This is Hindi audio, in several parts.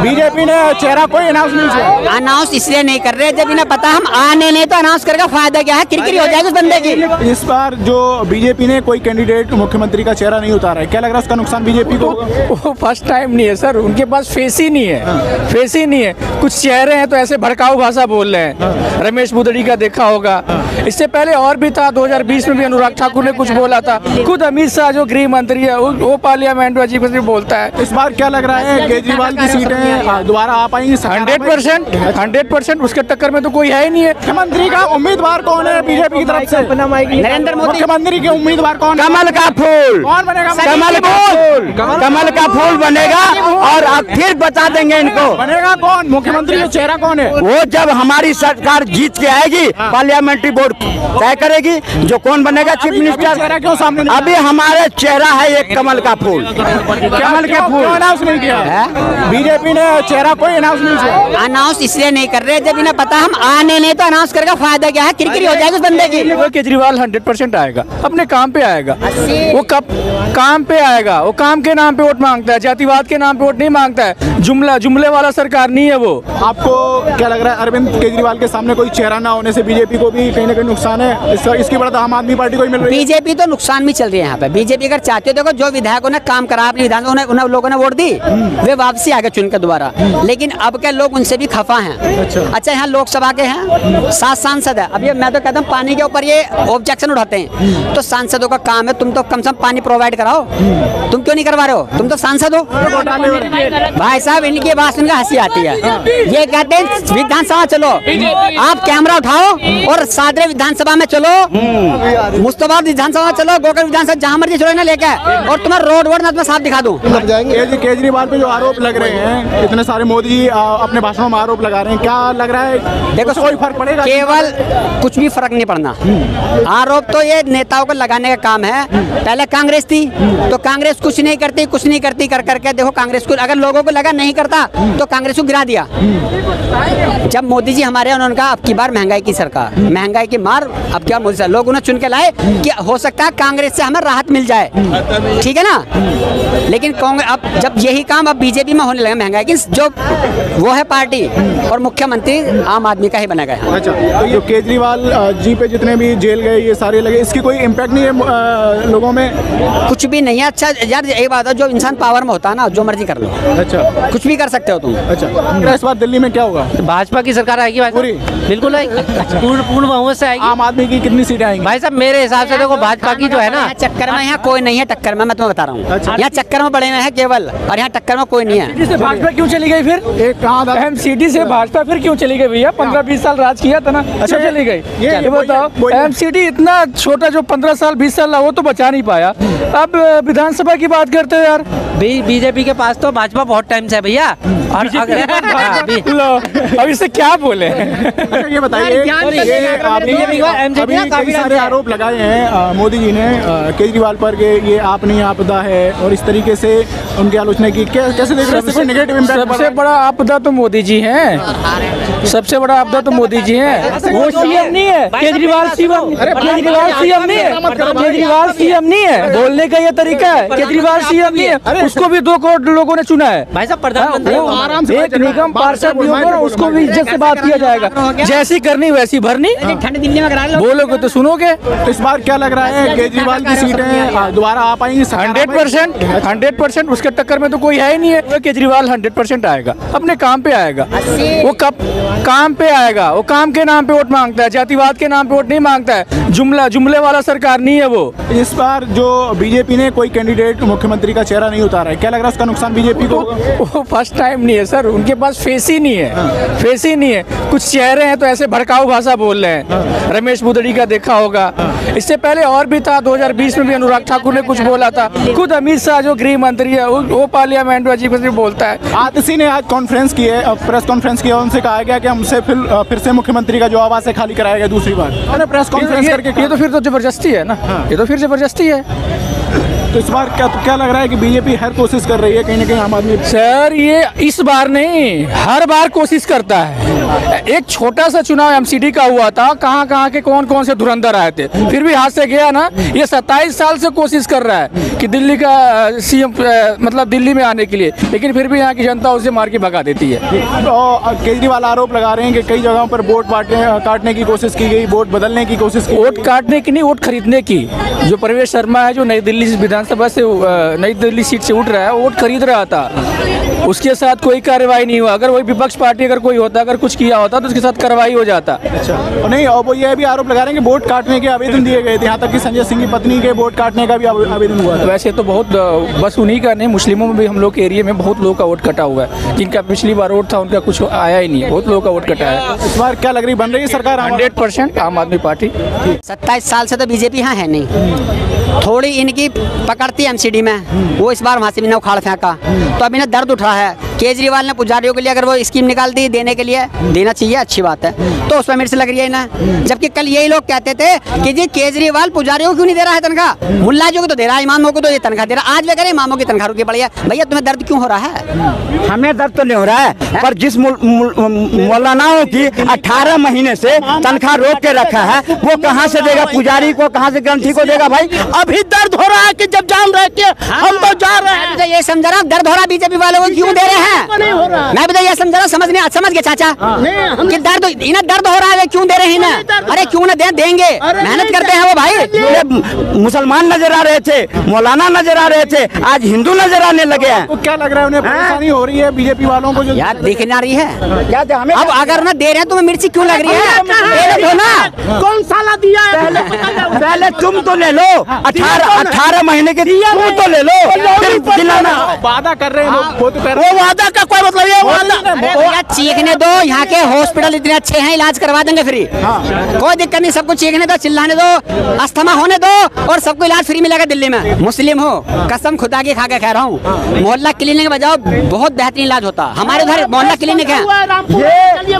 बीजेपी ने चेहरा कोई अनाउंस नहीं किया। अनाउंस इसलिए नहीं कर रहे जब इन्हें पता हम आने नहीं, तो अनाउंस करके फायदा क्या है, किरकिरी हो जाएगी उस बंदे की। इस बार जो बीजेपी ने कोई कैंडिडेट मुख्यमंत्री का चेहरा नहीं उतारा है, क्या लग रहा है उसका नुकसान बीजेपी को? वो फर्स्ट टाइम नहीं है सर, उनके पास फेस ही नहीं है, फेस ही नहीं है। कुछ चेहरे हैं तो ऐसे भड़काऊ भाषा बोल रहे हैं। रमेश बुदड़ी का देखा होगा, इससे पहले और भी था, 2020 में भी अनुराग ठाकुर ने कुछ बोला था। खुद अमित शाह जो गृह मंत्री है वो पार्लियामेंट में अजीब अजीब बोलता है। इस बार क्या लग रहा है केजरीवाल की सीटें दोबारा आ पाएंगी? 100% उसके टक्कर में तो कोई है ही नहीं है। मुख्यमंत्री का उम्मीदवार कौन है बीजेपी की तरफ से? नरेंद्र मोदी। मुख्यमंत्री के उम्मीदवार कौन? कमल का फूल। कौन बनेगा? कमल का फूल बनेगा और फिर बता देंगे इनको। बनेगा कौन? मुख्यमंत्री का चेहरा कौन है? वो जब हमारी सरकार जीत के आएगी पार्लियामेंट्री बोर्ड तय करेगी जो कौन बनेगा चीफ मिनिस्टर। चेहरा क्यों सामने नहीं? अभी हमारे चेहरा है एक कमल का फूल। कमल के फूल अनाउंस नहीं किया है बीजेपी ने, चेहरा कोई अनाउंस नहीं किया। अनाउंस इसलिए नहीं कर रहे जब इन्हें पता हम आने नहीं, तो अनाउंस करके फायदा क्या है, किरकिरी हो जाएगी उस बंदे की। वो केजरीवाल 100% आएगा, अपने काम पे आएगा। वो कब काम पे आएगा? वो काम के नाम पे वोट मांगता है, जातिवाद के नाम पे वोट नहीं मांगता है। जुमले वाला सरकार नहीं है वो। आपको क्या लग रहा है अरविंद केजरीवाल के सामने कोई चेहरा ना होने से बीजेपी को भी कहीं ना कहीं नुकसान है? इसकी बढ़त आम आदमी पार्टी को ही मिल रही है। बीजेपी तो नुकसान भी चल रही है यहाँ पे। बीजेपी अगर चाहते हो, देखो जो विधायकों ने काम करा अपने विधान, उन्हें लोगों ने वोट दी, वे वापसी आ गए चुन के दोबारा। लेकिन अब के लोग उनसे भी खफा हैं। अच्छा यहाँ लोकसभा के हैं 7 सांसद है। अब ये मैं तो कहता हूँ पानी के ऊपर ये ऑब्जेक्शन उठाते हैं, तो सांसदों का काम है, तुम तो कम से कम पानी प्रोवाइड कराओ। तुम क्यों नहीं करवा रहे हो? तुम तो सांसद हो। भाई साहब इनकी बात सुनकर हंसी आती है। ये कहते हैं विधानसभा चलो, आप कैमरा उठाओ और सादरे विधानसभा में चलो, मुस्तफाबाद विधानसभा चलो, गोकर विधानसभा जहाँ मर्जी चलो ना लेके, और तुम्हारा रोड वोड मैं साफ दिखा दूँ। केजरीवाल पे जो आरोप लग रहे हैं इतने सारे, मोदी जी अपने भाषणों में आरोप लगा रहे हैं, क्या लग रहा है देखो कोई फर्क पड़ेगा? केवल कुछ भी फर्क नहीं पड़ना। आरोप तो ये नेताओं को लगाने का काम है। पहले कांग्रेस थी तो कांग्रेस कुछ नहीं करती कर करके देखो कांग्रेस को, अगर लोगों को लगा नहीं करता तो कांग्रेस को गिरा दिया। जब मोदी जी हमारे उन्होंने कहा अब की बार महंगाई की सरकार, महंगाई की मार, अब क्या मोदी लोग उन्हें चुन के लाए कि हो सकता है कांग्रेस से हमें राहत मिल जाए, ठीक है ना। लेकिन कांग्रेस अब जब यही काम अब बीजेपी में होने लगा, महंगाई की जो वो है पार्टी और मुख्यमंत्री आम आदमी का ही बना गया। अच्छा तो जो केजरीवाल जी पे जितने भी जेल गए ये सारे लगे, इसकी कोई इम्पैक्ट नहीं है लोगों में? कुछ भी नहीं है। अच्छा यार एक बात है, जो इंसान पावर में होता है ना, जो मर्जी कर लो। अच्छा कुछ भी कर सकते हो तुम। अच्छा इस बार दिल्ली में क्या होगा? भाजपा की सरकार आएगी पूरी, बिल्कुल आएगी, पूर्ण बहुमत से आएगी। आम आदमी की कितनी सीटें आएंगी? भाई साहब मेरे हिसाब से देखो भाजपा की जो है ना, चक्कर में यहाँ कोई नहीं है, टक्कर में मैं तुम्हें बता रहा हूँ। यहाँ चक्कर में बड़े में है केवल, और यहाँ टक्कर में कोई नहीं है। भाजपा क्यों चली गई फिर? एमसीडी से भाजपा फिर क्यों चली गई भैया? 15-20 साल राज किया था ना, अच्छा चली गई। ये बताओ एमसीडी इतना छोटा जो 15 साल 20 साल वो तो बचा नहीं पाया। अब विधानसभा की बात करते हो यार। बीजेपी के पास तो भाजपा बहुत टाइम से है भैया। और अब इससे क्या बोले? ये बताइए, कई सारे आरोप लगाए हैं मोदी जी ने केजरीवाल पर कि ये आपनी आपदा है और इस तरीके से उनकी आलोचना की, कैसे देख रहे हैं? Negative impact. सबसे बड़ा आपदा तो मोदी जी हैं, सबसे बड़ा आपदा तो मोदी जी हैं। वो सीएम नहीं है, केजरीवाल सीएम नहीं है, केजरीवाल सीएम नहीं है। बोलने का ये तरीका है, केजरीवाल सीएम नहीं है। उसको भी 2 करोड़ लोगों ने चुना है भाई साहब। प्रधानमंत्री एक निगम पार्षद भी होगा, उसको भी इज्जत से बात किया जाएगा। जैसी करनी वैसी भरनी, बोलोगे तो सुनोगे। इस बार क्या लग रहा है केजरीवाल की सीटें दोबारा आ पाएंगी? 100% उसके टक्कर में तो कोई है ही नहीं है। केजरीवाल 100% आएगा, अपने काम पे आएगा। वो कब काम पे आएगा? वो काम के नाम पे वोट मांगता है, जातिवाद के नाम पे वोट नहीं मांगता है। जुमले वाला सरकार नहीं है वो। इस बार जो बीजेपी ने कोई कैंडिडेट मुख्यमंत्री का चेहरा नहीं उतारा है, क्या लग रहा है उसका नुकसान बीजेपी को? वो फर्स्ट टाइम नहीं है सर, उनके पास फेस ही नहीं है, फेस ही नहीं है। कुछ चेहरे हैं तो ऐसे भड़काऊ भाषा बोल रहे हैं। रमेश बुदड़ी का देखा होगा, इससे पहले और भी था, 2020 में भी अनुराग ठाकुर ने कुछ बोला था। खुद अमित शाह जो गृह मंत्री है वो पार्लियामेंट में अजीब अजीब बोलता है। आतिशी ने आज कॉन्फ्रेंस की है, प्रेस कॉन्फ्रेंस की है, उनसे कहा गया कि हमसे फिर से मुख्यमंत्री का जो आवास है खाली कराया गया दूसरी बार। प्रेस कॉन्फ्रेंस करके ये तो फिर तो जबरदस्ती है ना, ये तो फिर जबरदस्ती है। तो इस बार क्या लग रहा है कि बीजेपी हर कोशिश कर रही है कहीं ना कहीं आम आदमी? सर ये इस बार नहीं, हर बार कोशिश करता है। एक छोटा सा चुनाव एमसीडी का हुआ था, कहाँ के कौन से धुरंधर आए थे, फिर भी हाथ से गया ना। ये 27 साल से कोशिश कर रहा है कि दिल्ली का सीएम मतलब दिल्ली में आने के लिए, लेकिन फिर भी यहाँ की जनता उसे मार के भगा देती है। तो केजरीवाल आरोप लगा रहे हैं कि कई जगहों पर वोट काटने की कोशिश की गई, वोट बदलने की कोशिश की। वोट काटने की नहीं, वोट खरीदने की। जो प्रवेश शर्मा है, जो नई दिल्ली विधानसभा से नई दिल्ली सीट से उठ रहा है, वोट खरीद रहा था, उसके साथ कोई कार्रवाई नहीं हुआ। अगर वही विपक्ष पार्टी अगर कोई होता, अगर कुछ किया होता तो उसके साथ कार्रवाई हो जाता। अच्छा, नहीं, और वो ये भी आरोप लगा रहे हैं कि वोट काटने के आवेदन दिए गए थे, यहाँ तक कि संजय सिंह की पत्नी के वोट काटने का भी आवेदन हुआ था। वैसे तो बहुत, बस उन्हीं का नहीं, मुस्लिमों में भी हम लोग के एरिया में बहुत लोगों का वोट कटा हुआ है। जिनका पिछली बार वोट था उनका कुछ आया ही नहीं है, बहुत लोगों का वोट कटा है। इस बार क्या लग रही, बन रही है सरकार 100% आम आदमी पार्टी। 27 साल से तो बीजेपी यहाँ है नहीं, थोड़ी इनकी पकड़ती एमसीडी में, वो इस बार वहाँ से भी ना उखाड़ फेंका, तो अभी ना दर्द उठ रहा है। केजरीवाल ने पुजारियों के लिए अगर वो स्कीम निकाल दी देने के लिए, देना चाहिए, अच्छी बात है, तो उस पर मेरे से लग रही है ना। जबकि कल यही लोग कहते थे कि जी केजरीवाल पुजारियों को क्यों नहीं दे रहा है तनख्वाह, मुल्लाजियों को तो दे रहा है, इमामों को तो ये तनख्वाह दे रहा है। आज वे करें इमामों की तनख्वाह रुकी पड़ी है। भैया तुम्हें दर्द क्यों हो रहा है? हमें दर्द तो नहीं हो रहा है, पर जिस मौलानाओं की 18 महीने से तनख्वाह रोक के रखा है, वो कहाँ से देगा? पुजारी को कहाँ से, ग्रंथी को देगा? भाई अभी दर्द हो रहा है कि जब जान रहे कि हम तो जा रहे हैं। तो ये समझ रहा दर्द हो रहा बीजेपी वालों को क्यों दे रहे हैं? मैं बताइए ये समझ रहा, समझ गए चाचा कि दर्द इन्हें दर्द हो रहा है, क्यों दे रहे हैं ना? अरे क्यों ना देंगे, मेहनत करते हैं वो भाई। मुसलमान नजर आ रहे थे, मौलाना नजर आ रहे थे, आज हिंदू नजर आने लगे हैं। तो क्या लग रहा है उन्हें परेशानी हो रही है बीजेपी वालों को? जो यार दिख ना रही है क्या हमें अब अगर ना दे रहे हैं तुम्हें मिर्ची क्यों लग रही है? कौन साला दिया है? पहले तुम तो ले लो, 18 महीने के दिया, तुम तो ले लो, फिर दिलाना। वादा कर रहे हैं वो तो कर रहे वो वादा का कोई मतलब ये वादा चीखने दो, यहाँ के हॉस्पिटल इतने अच्छे हैं, इलाज करवा देंगे फ्री, कोई दिक्कत नहीं, सबको चीखने दो, चिल्लाने दो, अस्थमा होने दो और सबको इलाज फ्री मिलेगा दिल्ली में। मुस्लिम हो, कसम खुदा की खा के कह रहा हूँ, मोहल्ला क्लिनिक में जाओ, बहुत बेहतरीन इलाज होता है। हमारे उधर मोहल्ला क्लिनिक है, ये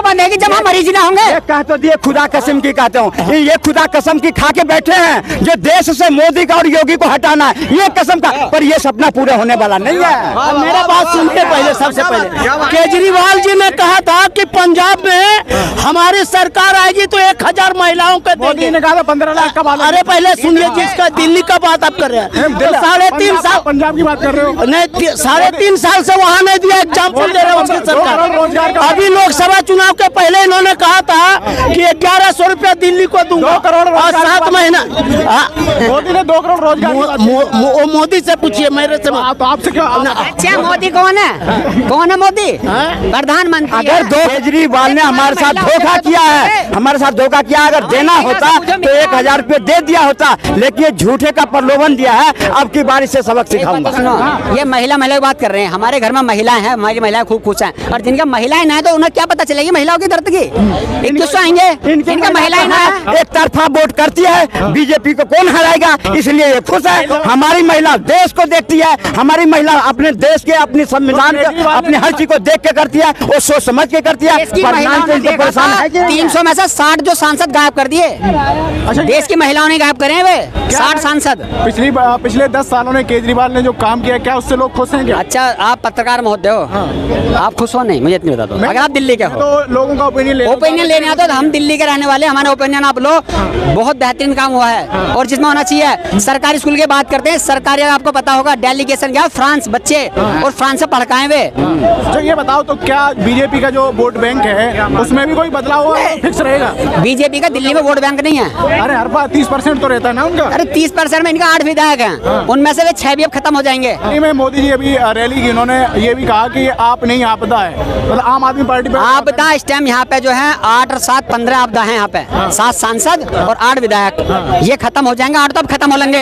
बंद है कि जब हम मरीज ना होंगे। कह तो दिए खुदा कसम की, कहते हूँ ये खुदा कसम की खा के बैठे हैं जो देश से मोदी का और योगी को हटाना है, ये कसम का, पर ये सपना पूरा होने वाला नहीं है। मेरा बात सुनिए पहले, सबसे पहले केजरीवाल जी ने कहा था कि पंजाब में हमारी सरकार आएगी तो 1000 महिलाओं को देंगे, 15 लाख का वादा। अरे पहले सुनिए, जिसका दिल्ली का बात आप कर रहे हैं, 3.5 साल पंजाब की बात कर रहे हो? नहीं, 3.5 साल से वहाँ नहीं दिया, एग्जाम्पल दे रहे हैं उनकी सरकार। अभी लोकसभा चुनाव के पहले इन्होंने कहा था कि 1100 रुपया दिल्ली को दूंगा, 2 करोड़ और 7 महीना। मोदी ने 2 करोड़ रोजगार। मोदी से पूछिए, मेरे से तो आपसे क्या? अच्छा मोदी कौन है? कौन है मोदी? प्रधानमंत्री। अगर केजरीवाल ने हमारे साथ धोखा किया है, हमारे साथ धोखा किया, अगर देना होता तो 1000 रुपये दे दिया होता, लेकिन ये झूठे का प्रलोभन दिया है। अब की बार से सबक सिखाऊंगा। ये महिला की बात कर रहे हैं, हमारे घर में महिलाएं हैं, हमारी महिलाएं खूब खुश हैं, और जिनका महिलाएं ना है तो उन्हें क्या पता चलेगी महिलाओं की दर्द की? किसको आएंगे इनका महिलाएं ना है? एक तरफा वोट करती है, बीजेपी को कौन हराएगा, इसलिए ये खुश है। हमारी महिला देश को देखती है, हमारी महिला अपने देश के, अपने संविधान के, अपने हर चीज को देख के करती है, वो सोच समझ के करती है। 300 में से 60 जो सांसद गायब कर दिए, देश की महिलाओं ने गायब करे वे 60 सांसद। पिछले 10 सालों में केजरीवाल ने जो काम किया, क्या उससे लोग खुश हैं क्या? अच्छा आप पत्रकार महोदय हो, आप खुश हो? नहीं, मुझे इतनी बता दो। अगर आप दिल्ली के हो तो लोगों का ओपिनियन लेने आते हो तो हम दिल्ली के रहने वाले, हमारा ओपिनियन आप लो। बहुत बेहतरीन काम हुआ है और जिसमें होना चाहिए। सरकारी स्कूल की बात करते हैं, सरकारी आपको पता होगा डेलीगेशन गया फ्रांस, बच्चे और फ्रांस से पढ़ के आए वे। तो ये बताओ, तो क्या बीजेपी का जो वोट बैंक है उसमें भी कोई बदलाव होगा, फिक्स रहेगा? बीजेपी का दिल्ली में वोट बैंक नहीं है। अरे हर बार 30% तो रहता है ना उनका। अरे 30% में इनका 8 विधायक हैं, उनमें से वे 6 भी अब खत्म हो जाएंगे। में मोदी जी अभी रैली की, उन्होंने ये भी कहा कि आप नहीं आपदा है, मतलब आम आदमी पार्टी पे आपदा। इस टाइम यहाँ पे जो है 8 और 7 15 आपदा है यहाँ पे, 7 सांसद और 8 विधायक, ये खत्म हो जाएंगे, 8 तो अब खत्म हो लेंगे।